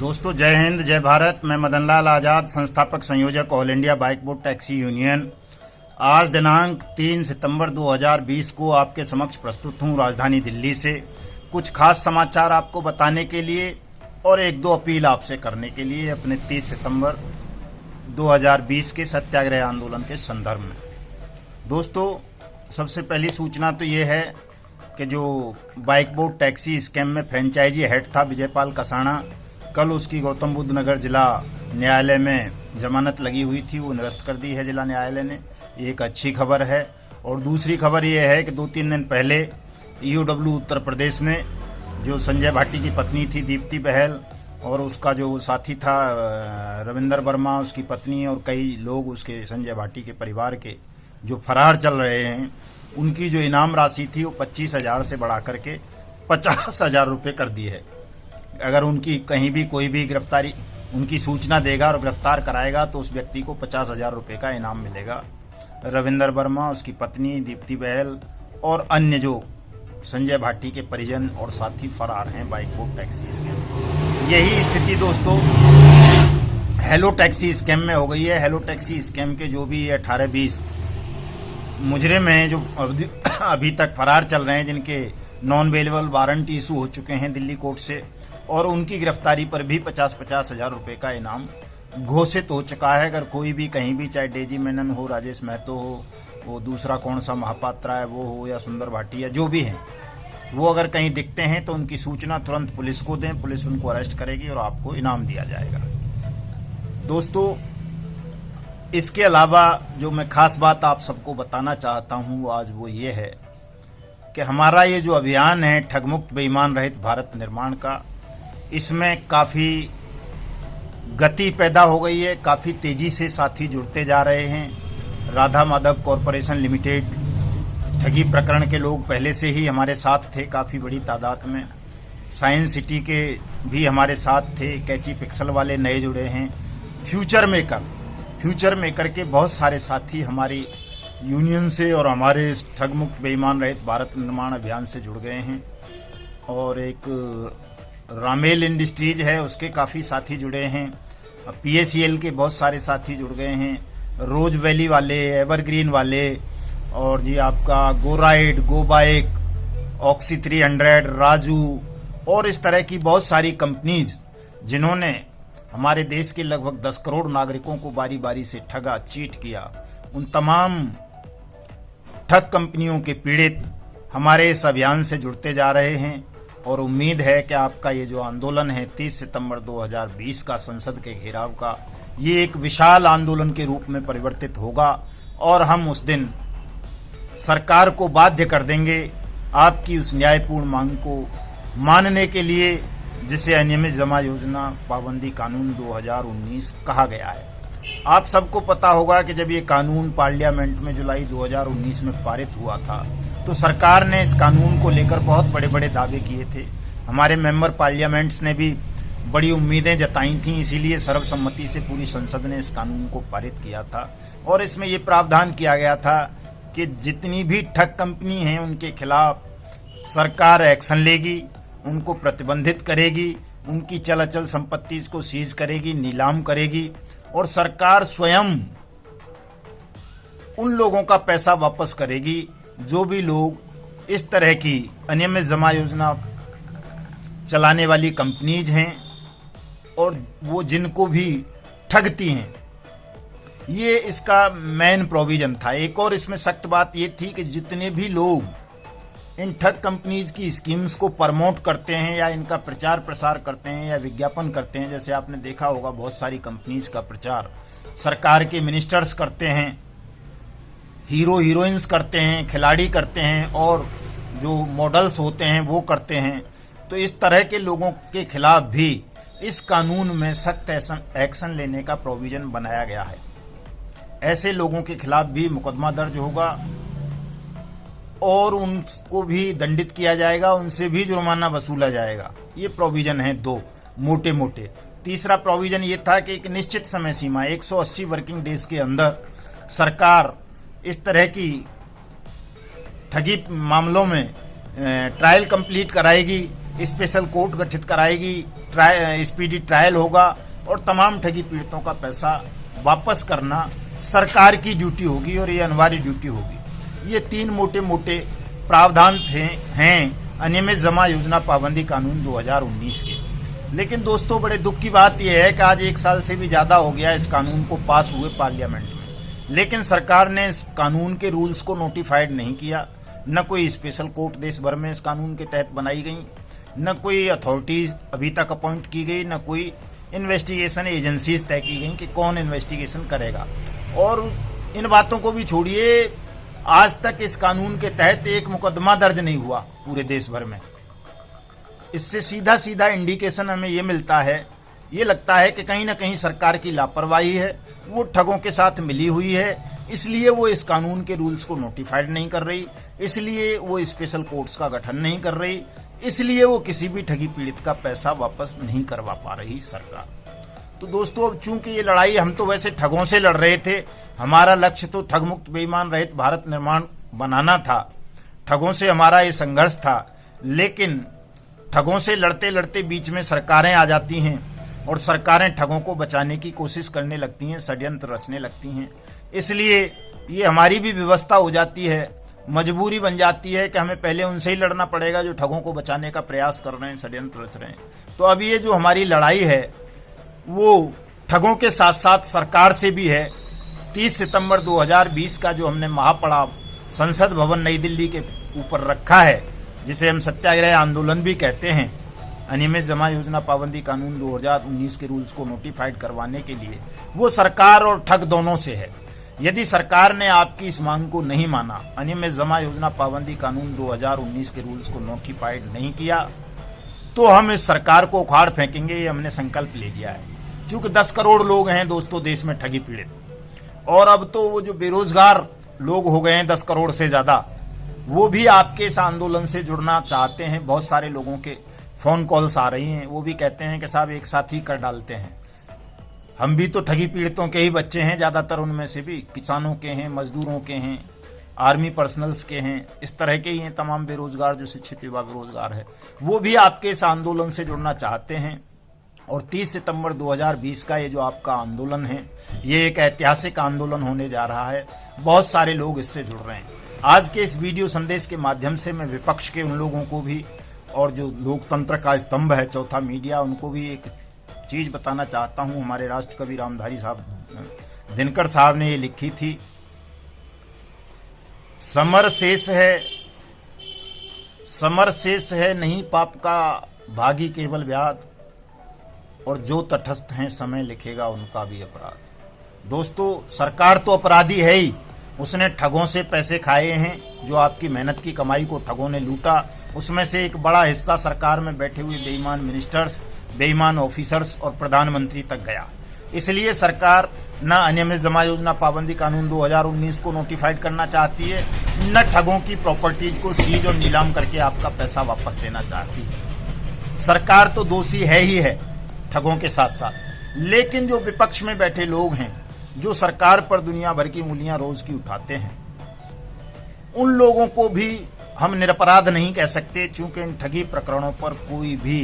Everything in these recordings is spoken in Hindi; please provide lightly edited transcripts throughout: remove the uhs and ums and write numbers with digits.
दोस्तों जय हिंद जय भारत। मैं मदन लाल आज़ाद, संस्थापक संयोजक all India bike boat taxi union. आज दिनांक 3 सितंबर 2020 को आपके समक्ष प्रस्तुत हूं राजधानी दिल्ली से कुछ खास समाचार आपको बताने के लिए और एक दो अपील आपसे करने के लिए अपने 30 सितंबर 2020 के सत्याग्रह आंदोलन के संदर्भ में। दोस्तों सबसे पहली सूचना तो ये है कि जो बाइक बोट टैक्सी स्कैम में फ्रेंचाइजी हेड था विजयपाल कसाणा, कल उसकी गौतम बुद्ध नगर जिला न्यायालय में जमानत लगी हुई थी, वो निरस्त कर दी है जिला न्यायालय ने। ये एक अच्छी खबर है। और दूसरी खबर ये है कि 2-3 दिन पहले ईओडब्ल्यू उत्तर प्रदेश ने जो संजय भाटी की पत्नी थी दीप्ति बहल और उसका जो साथी था रविंदर वर्मा, उसकी पत्नी और कई लोग उसके संजय भाटी के परिवार के जो फरार चल रहे हैं, उनकी जो इनाम राशि थी वो 25,000 से बढ़ा करके 50,000 रुपये कर दी है। अगर उनकी कहीं भी कोई भी गिरफ्तारी उनकी सूचना देगा और गिरफ्तार कराएगा तो उस व्यक्ति को 50,000 रुपये का इनाम मिलेगा। रविंदर वर्मा, उसकी पत्नी दीप्ति बहल और अन्य जो संजय भाटी के परिजन और साथी फरार हैं बाइक बोट टैक्सी स्कैम। यही स्थिति दोस्तों हेलो टैक्सी स्कैम में हो गई है। हेलो टैक्सी स्कैम के जो भी 18-20 मुजरिम हैं जो अभी तक फरार चल रहे हैं, जिनके नॉन बेलेबल वारंट इशू हो चुके हैं दिल्ली कोर्ट से, और उनकी गिरफ्तारी पर भी 50,000 रुपये का इनाम घोषित हो चुका है। अगर कोई भी कहीं भी, चाहे डेजी मेनन हो, राजेश महतो हो, वो दूसरा कौन सा महापात्रा है वो हो, या सुंदर भाटिया, जो भी हैं, वो अगर कहीं दिखते हैं तो उनकी सूचना तुरंत पुलिस को दें। पुलिस उनको अरेस्ट करेगी और आपको इनाम दिया जाएगा। दोस्तों इसके अलावा जो मैं खास बात आप सबको बताना चाहता हूँ आज वो ये है कि हमारा ये जो अभियान है ठगमुक्त बेईमान रहित भारत निर्माण का, इसमें काफ़ी गति पैदा हो गई है। काफ़ी तेज़ी से साथी जुड़ते जा रहे हैं। राधा माधव कॉरपोरेशन लिमिटेड ठगी प्रकरण के लोग पहले से ही हमारे साथ थे काफ़ी बड़ी तादाद में। साइंस सिटी के भी हमारे साथ थे। कैची पिक्सल वाले नए जुड़े हैं। फ्यूचर मेकर के बहुत सारे साथी हमारी यूनियन से और हमारे इस ठगमुक्त बेईमान रहित भारत निर्माण अभियान से जुड़ गए हैं। और एक रामेल इंडस्ट्रीज है, उसके काफ़ी साथी जुड़े हैं। PACL के बहुत सारे साथी जुड़ गए हैं। रोज वैली वाले, एवरग्रीन वाले, और जी आपका गो राइड, गो बाइक, ऑक्सी 300, राजू और इस तरह की बहुत सारी कंपनीज जिन्होंने हमारे देश के लगभग 10 करोड़ नागरिकों को बारी बारी से ठगा, चीट किया, उन तमाम ठग कंपनियों के पीड़ित हमारे इस अभियान से जुड़ते जा रहे हैं। और उम्मीद है कि आपका ये जो आंदोलन है 30 सितंबर 2020 का संसद के घेराव का, ये एक विशाल आंदोलन के रूप में परिवर्तित होगा और हम उस दिन सरकार को बाध्य कर देंगे आपकी उस न्यायपूर्ण मांग को मानने के लिए, जिसे अनियमित जमा योजना पाबंदी कानून 2019 कहा गया है। आप सबको पता होगा कि जब ये कानून पार्लियामेंट में जुलाई 2019 में पारित हुआ था तो सरकार ने इस कानून को लेकर बहुत बड़े बड़े दावे किए थे। हमारे मेंबर पार्लियामेंट्स ने भी बड़ी उम्मीदें जताई थीं, इसीलिए सर्वसम्मति से पूरी संसद ने इस कानून को पारित किया था। और इसमें ये प्रावधान किया गया था कि जितनी भी ठग कंपनी हैं उनके खिलाफ सरकार एक्शन लेगी, उनको प्रतिबंधित करेगी, उनकी चल अचल संपत्ति को सीज करेगी, नीलाम करेगी, और सरकार स्वयं उन लोगों का पैसा वापस करेगी जो भी लोग इस तरह की अनियमित जमा योजना चलाने वाली कंपनीज हैं और वो जिनको भी ठगती हैं। ये इसका मेन प्रोविजन था। एक और इसमें सख्त बात ये थी कि जितने भी लोग इन ठग कंपनीज की स्कीम्स को प्रमोट करते हैं या इनका प्रचार प्रसार करते हैं या विज्ञापन करते हैं, जैसे आपने देखा होगा बहुत सारी कंपनीज का प्रचार सरकार के मिनिस्टर्स करते हैं, हीरो हीरोइंस करते हैं, खिलाड़ी करते हैं और जो मॉडल्स होते हैं वो करते हैं, तो इस तरह के लोगों के खिलाफ भी इस कानून में सख्त एक्शन लेने का प्रोविजन बनाया गया है। ऐसे लोगों के खिलाफ भी मुकदमा दर्ज होगा और उनको भी दंडित किया जाएगा, उनसे भी जुर्माना वसूला जाएगा। ये प्रोविजन है दो मोटे मोटे। तीसरा प्रोविजन ये था कि एक निश्चित समय सीमा 180 वर्किंग डेज के अंदर सरकार इस तरह की ठगी मामलों में ट्रायल कंप्लीट कराएगी, स्पेशल कोर्ट गठित कराएगी, स्पीडी ट्रायल होगा और तमाम ठगी पीड़ितों का पैसा वापस करना सरकार की ड्यूटी होगी और ये अनिवार्य ड्यूटी होगी। ये 3 मोटे मोटे प्रावधान हैं अनियमित जमा योजना पाबंदी कानून 2019 के। लेकिन दोस्तों, बड़े दुख की बात यह है कि आज 1 साल से भी ज्यादा हो गया इस कानून को पास हुए पार्लियामेंट में, लेकिन सरकार ने इस कानून के रूल्स को नोटिफाइड नहीं किया। न कोई स्पेशल कोर्ट देश भर में इस कानून के तहत बनाई गई, न कोई अथॉरिटीज अभी तक अपॉइंट की गई, न कोई इन्वेस्टिगेशन एजेंसीज तय की गई कि कौन इन्वेस्टिगेशन करेगा। और इन बातों को भी छोड़िए, आज तक इस कानून के तहत एक मुकदमा दर्ज नहीं हुआ पूरे देश भर में। इससे सीधा सीधा इंडिकेशन हमें ये मिलता है, ये लगता है कि कहीं ना कहीं सरकार की लापरवाही है, वो ठगों के साथ मिली हुई है, इसलिए वो इस कानून के रूल्स को नोटिफाइड नहीं कर रही, इसलिए वो स्पेशल कोर्ट्स का गठन नहीं कर रही, इसलिए वो किसी भी ठगी पीड़ित का पैसा वापस नहीं करवा पा रही सरकार। तो दोस्तों, अब चूंकि ये लड़ाई हम तो वैसे ठगों से लड़ रहे थे, हमारा लक्ष्य तो ठग मुक्त बेईमान रहित भारत निर्माण बनाना था, ठगों से हमारा ये संघर्ष था। लेकिन ठगों से लड़ते लड़ते बीच में सरकारें आ जाती हैं और सरकारें ठगों को बचाने की कोशिश करने लगती हैं, षड्यंत्र रचने लगती हैं। इसलिए ये हमारी भी व्यवस्था हो जाती है, मजबूरी बन जाती है कि हमें पहले उनसे ही लड़ना पड़ेगा जो ठगों को बचाने का प्रयास कर रहे हैं, षड्यंत्र रच रहे हैं। तो अब ये जो हमारी लड़ाई है वो ठगों के साथ साथ सरकार से भी है। 30 सितंबर 2020 का जो हमने महापड़ाव संसद भवन नई दिल्ली के ऊपर रखा है, जिसे हम सत्याग्रह आंदोलन भी कहते हैं, अनियमित जमा योजना पाबंदी कानून 2019 के रूल्स को नोटिफाइड करवाने के लिए, वो सरकार और ठग दोनों से है। यदि सरकार ने आपकी इस मांग को नहीं माना, अनियमित जमा योजना पाबंदी कानून 2019 के रूल्स को नोटिफाइड नहीं किया, तो हम इस सरकार को उखाड़ फेंकेंगे। ये हमने संकल्प ले लिया है। चूंकि 10 करोड़ लोग हैं दोस्तों देश में ठगी पीड़ित, और अब तो वो जो बेरोजगार लोग हो गए हैं 10 करोड़ से ज्यादा, वो भी आपके इस आंदोलन से जुड़ना चाहते हैं। बहुत सारे लोगों के फोन कॉल्स आ रही हैं, वो भी कहते हैं कि साहब एक साथ ही कर डालते हैं, हम भी तो ठगी पीड़ितों के ही बच्चे हैं, ज्यादातर उनमें से भी किसानों के हैं, मजदूरों के हैं, आर्मी पर्सनल्स के हैं, इस तरह के ही हैं तमाम बेरोजगार जो शिक्षित युवा बेरोजगार है, वो भी आपके इस आंदोलन से जुड़ना चाहते हैं। और 30 सितंबर 2020 का ये जो आपका आंदोलन है, ये एक ऐतिहासिक आंदोलन होने जा रहा है। बहुत सारे लोग इससे जुड़ रहे हैं। आज के इस वीडियो संदेश के माध्यम से मैं विपक्ष के उन लोगों को भी, और जो लोकतंत्र का स्तंभ है चौथा मीडिया, उनको भी एक चीज बताना चाहता हूं। हमारे राष्ट्र कवि रामधारी साहब दिनकर साहब ने ये लिखी थी, समर शेष है नहीं पाप का भागी केवल व्याध, और जो तटस्थ हैं समय लिखेगा उनका भी अपराध। दोस्तों, सरकार तो अपराधी है ही, उसने ठगों से पैसे खाए हैं, जो आपकी मेहनत की कमाई को ठगों ने लूटा, उसमें से एक बड़ा हिस्सा सरकार में बैठे हुए बेईमान मिनिस्टर्स, बेईमान ऑफिसर्स और प्रधानमंत्री तक गया। इसलिए सरकार न अनियमित जमा योजना पाबंदी कानून 2019 को नोटिफाइड करना चाहती है, न ठगों की प्रॉपर्टीज को सीज और नीलाम करके आपका पैसा वापस देना चाहती है। सरकार तो दोषी है ही है ठगों के साथ साथ, लेकिन जो विपक्ष में बैठे लोग हैं, जो सरकार पर दुनिया भर की उंगलियां रोज की उठाते हैं, उन लोगों को भी हम निरपराध नहीं कह सकते, क्योंकि इन ठगी प्रकरणों पर कोई भी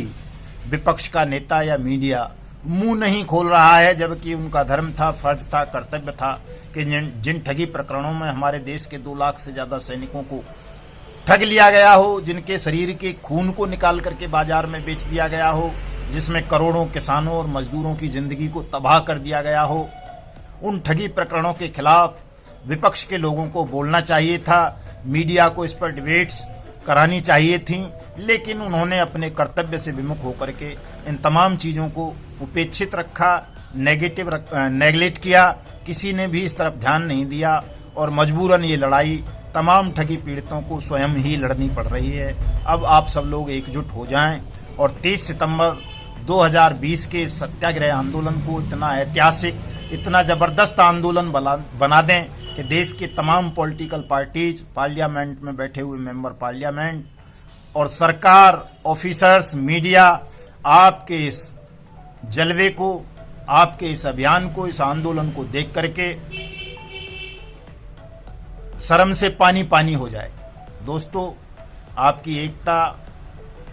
विपक्ष का नेता या मीडिया मुंह नहीं खोल रहा है, जबकि उनका धर्म था, फर्ज था, कर्तव्य था कि जिन ठगी प्रकरणों में हमारे देश के 2 लाख से ज्यादा सैनिकों को ठग लिया गया हो, जिनके शरीर के खून को निकाल करके बाजार में बेच दिया गया हो, जिसमें करोड़ों किसानों और मजदूरों की जिंदगी को तबाह कर दिया गया हो, उन ठगी प्रकरणों के खिलाफ विपक्ष के लोगों को बोलना चाहिए था, मीडिया को इस पर डिबेट्स करानी चाहिए थी, लेकिन उन्होंने अपने कर्तव्य से विमुख होकर के इन तमाम चीज़ों को उपेक्षित रखा, नेगलेक्ट किया, किसी ने भी इस तरफ ध्यान नहीं दिया, और मजबूरन ये लड़ाई तमाम ठगी पीड़ितों को स्वयं ही लड़नी पड़ रही है। अब आप सब लोग एकजुट हो जाएं और 30 सितंबर 2020 के सत्याग्रह आंदोलन को इतना ऐतिहासिक, इतना जबरदस्त आंदोलन बना दें कि देश के तमाम पॉलिटिकल पार्टीज, पार्लियामेंट में बैठे हुए मेंबर पार्लियामेंट और सरकार, ऑफिसर्स, मीडिया आपके इस जलवे को, आपके इस अभियान को, इस आंदोलन को देख करके शर्म से पानी पानी हो जाए। दोस्तों, आपकी एकता,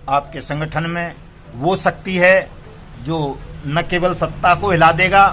आपके संगठन में वो शक्ति है जो न केवल सत्ता को हिला देगा